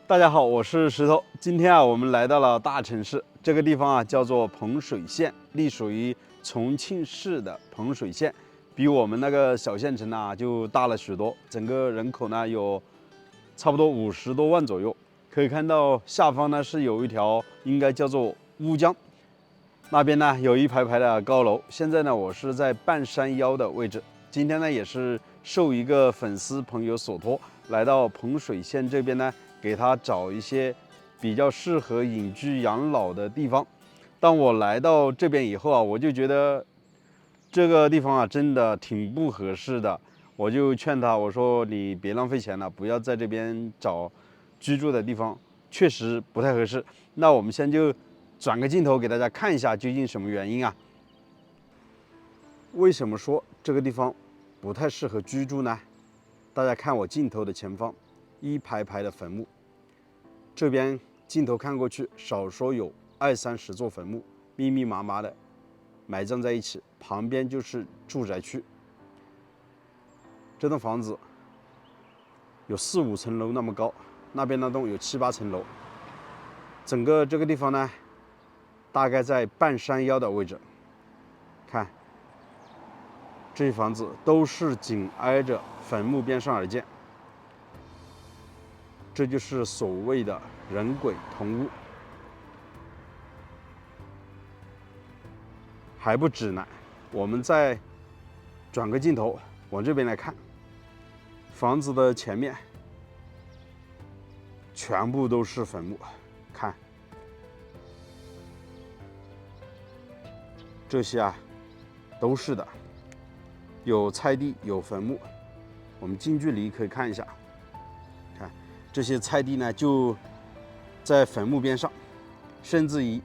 大家好，我是石头。今天我们来到了大城市，这个地方叫做彭水县，隶属于重庆市的彭水县，比我们那个小县城就大了许多。整个人口呢有差不多50多万左右。可以看到下方呢是有一条应该叫做乌江，那边呢有一排排的高楼。现在呢我是在半山腰的位置。今天呢也是受一个粉丝朋友所托，来到彭水县这边呢，给他找一些比较适合隐居养老的地方。当我来到这边以后我就觉得这个地方真的挺不合适的。我就劝他，我说你别浪费钱了，不要在这边找居住的地方，确实不太合适。那我们先就转个镜头给大家看一下究竟什么原因啊？为什么说这个地方不太适合居住呢？大家看我镜头的前方，一排排的坟墓，这边镜头看过去，少说有20-30座坟墓，密密麻麻的埋葬在一起，旁边就是住宅区。这栋房子有4-5层楼那么高，那边那栋有7-8层楼。整个这个地方呢，大概在半山腰的位置。看，这些房子都是紧挨着坟墓边上而建，这就是所谓的人鬼同屋。还不止呢，我们再转个镜头往这边来看，房子的前面全部都是坟墓。看这些都是的，有菜地，有坟墓。我们近距离可以看一下，看这些菜地呢就在坟墓边上，甚至于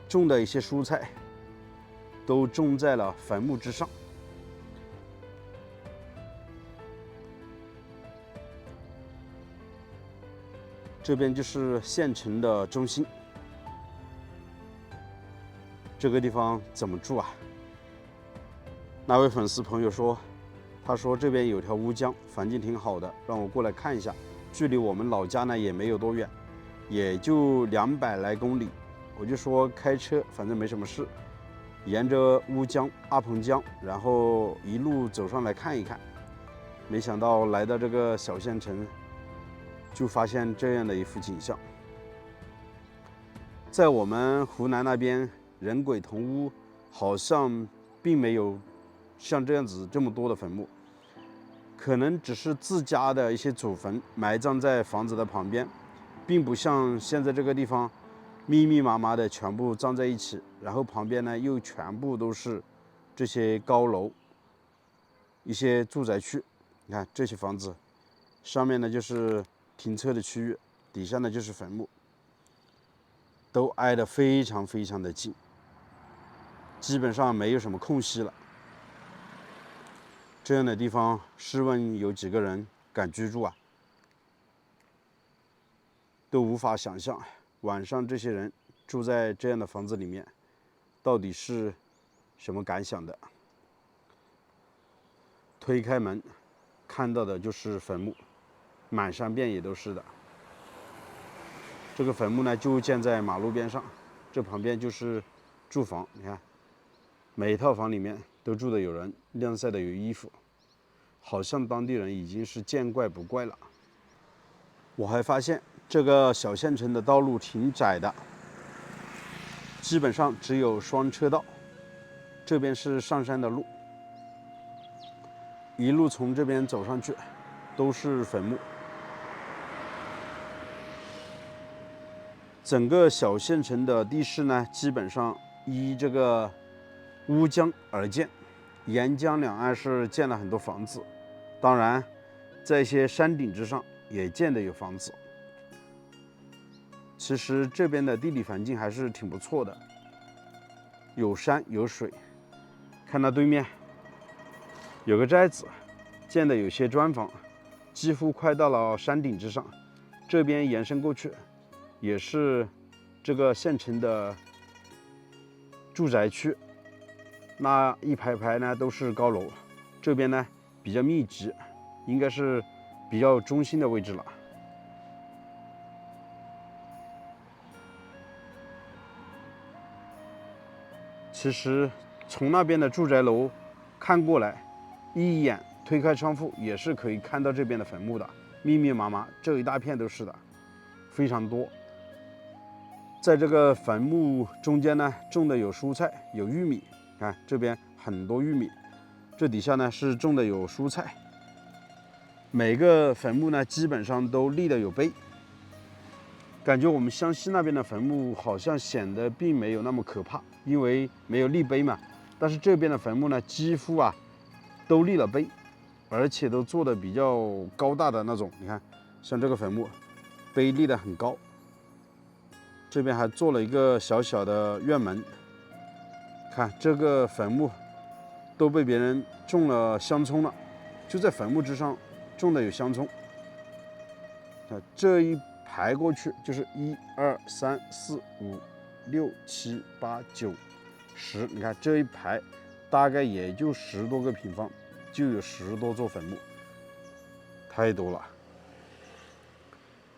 种的一些蔬菜都种在了坟墓之上。这边就是县城的中心。这个地方怎么住啊？那位粉丝朋友说，他说这边有条乌江，环境挺好的，让我过来看一下。距离我们老家呢也没有多远，也就200来公里。我就说开车反正没什么事，沿着乌江、阿彭江，然后一路走上来看一看。没想到来到这个小县城，就发现这样的一幅景象。在我们湖南那边，人鬼同屋好像并没有像这样子这么多的坟墓，可能只是自家的一些祖坟埋葬在房子的旁边，并不像现在这个地方密密麻麻的全部葬在一起，然后旁边呢又全部都是这些高楼，一些住宅区。你看这些房子上面呢就是停车的区域，底下呢就是坟墓，都挨得非常非常的近，基本上没有什么空隙了。这样的地方，试问有几个人敢居住啊？都无法想象，晚上这些人住在这样的房子里面，到底是什么感想的？推开门，看到的就是坟墓，满山遍野都是的。这个坟墓呢，就建在马路边上，这旁边就是住房。你看，每一套房里面都住的有人，晾晒的有衣服，好像当地人已经是见怪不怪了。我还发现这个小县城的道路挺窄的，基本上只有双车道。这边是上山的路，一路从这边走上去都是坟墓。整个小县城的地势呢，基本上依这个乌江而建，沿江两岸是建了很多房子，当然在一些山顶之上也建的有房子。其实这边的地理环境还是挺不错的，有山有水。看到对面有个寨子，建的有些砖房，几乎快到了山顶之上。这边延伸过去也是这个县城的住宅区，那一排排呢都是高楼，这边呢比较密集，应该是比较中心的位置了。其实从那边的住宅楼看过来，一眼推开窗户也是可以看到这边的坟墓的，密密麻麻，这一大片都是的，非常多。在这个坟墓中间呢，种的有蔬菜，有玉米，看这边很多玉米，这底下呢是种的有蔬菜。每个坟墓呢基本上都立的有碑，感觉我们湘西那边的坟墓好像显得并没有那么可怕，因为没有立碑嘛。但是这边的坟墓呢，几乎啊都立了碑，而且都做的比较高大的那种。你看，像这个坟墓，碑立的很高。这边还做了一个小小的院门，看这个坟墓都被别人种了香葱了，就在坟墓之上种的有香葱。看这一排过去就是1、2、3、4、5、6、7、8、9、10，你看这一排大概也就10多个平方，就有10多座坟墓，太多了。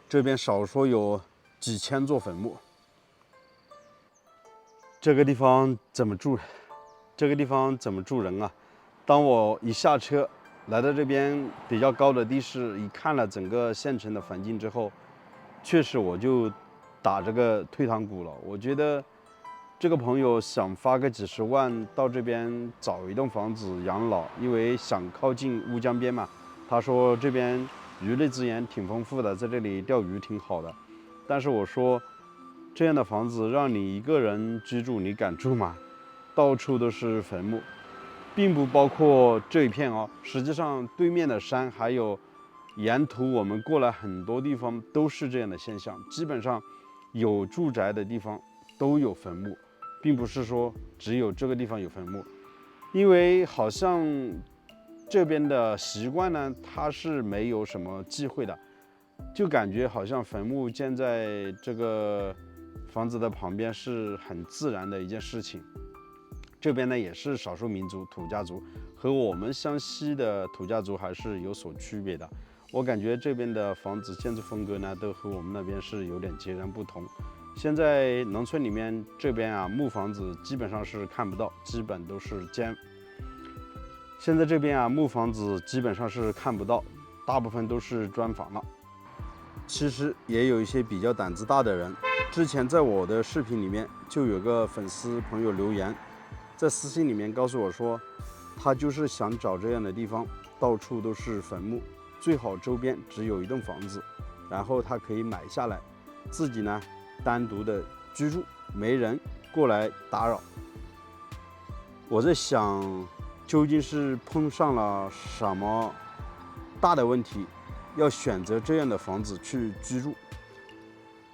这边少说有几千座坟墓。这个地方怎么住？这个地方怎么住人啊？当我一下车来到这边比较高的地势，一看了整个县城的环境之后，确实我就打这个退堂鼓了。我觉得这个朋友想花个几十万到这边找一栋房子养老，因为想靠近乌江边嘛。他说这边鱼类资源挺丰富的，在这里钓鱼挺好的。但是我说，这样的房子让你一个人居住，你敢住吗？到处都是坟墓，并不包括这一片哦。实际上，对面的山还有沿途我们过来很多地方都是这样的现象。基本上有住宅的地方都有坟墓，并不是说只有这个地方有坟墓。因为好像这边的习惯呢，它是没有什么忌讳的，就感觉好像坟墓建在这个房子的旁边是很自然的一件事情。这边呢也是少数民族土家族，和我们湘西的土家族还是有所区别的。我感觉这边的房子建筑风格呢，都和我们那边是有点截然不同。现在农村里面这边啊，木房子基本上是看不到，基本都是现在这边啊，木房子基本上是看不到，大部分都是砖房了。其实也有一些比较胆子大的人，之前在我的视频里面就有个粉丝朋友留言，在私信里面告诉我说，他就是想找这样的地方，到处都是坟墓，最好周边只有一栋房子，然后他可以买下来，自己呢单独的居住，没人过来打扰。我在想，究竟是碰上了什么大的问题，要选择这样的房子去居住？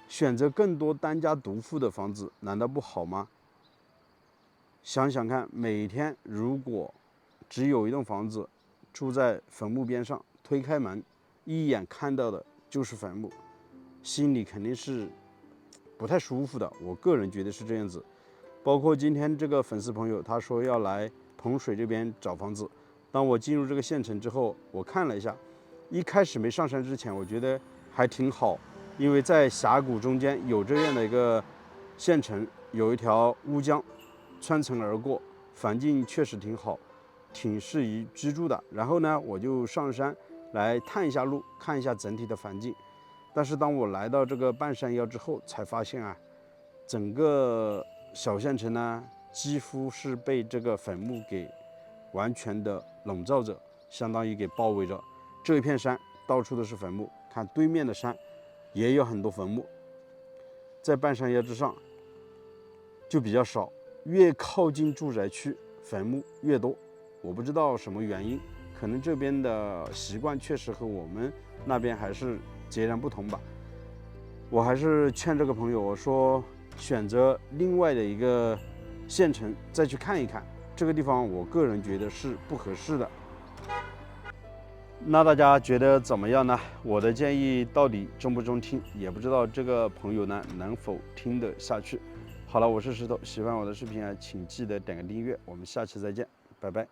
选择更多单家独户的房子，难道不好吗？想想看，每天如果只有一栋房子，住在坟墓边上，推开门，一眼看到的就是坟墓，心里肯定是不太舒服的。我个人觉得是这样子。包括今天这个粉丝朋友，他说要来彭水这边找房子。当我进入这个县城之后，我看了一下，一开始没上山之前，我觉得还挺好，因为在峡谷中间有这样的一个县城，有一条乌江穿城而过，环境确实挺好，挺适宜居住的。然后呢，我就上山来探一下路，看一下整体的环境。但是当我来到这个半山腰之后，才发现啊，整个小县城呢，几乎是被这个坟墓给完全的笼罩着，相当于给包围着。这一片山到处都是坟墓，看对面的山也有很多坟墓，在半山腰之上就比较少，越靠近住宅区坟墓越多。我不知道什么原因，可能这边的习惯确实和我们那边还是截然不同吧。我还是劝这个朋友，我说选择另外的一个县城再去看一看，这个地方我个人觉得是不合适的。那大家觉得怎么样呢？我的建议到底中不中听，也不知道这个朋友呢能否听得下去。好了，我是石头，喜欢我的视频啊，请记得点个订阅，我们下期再见，拜拜。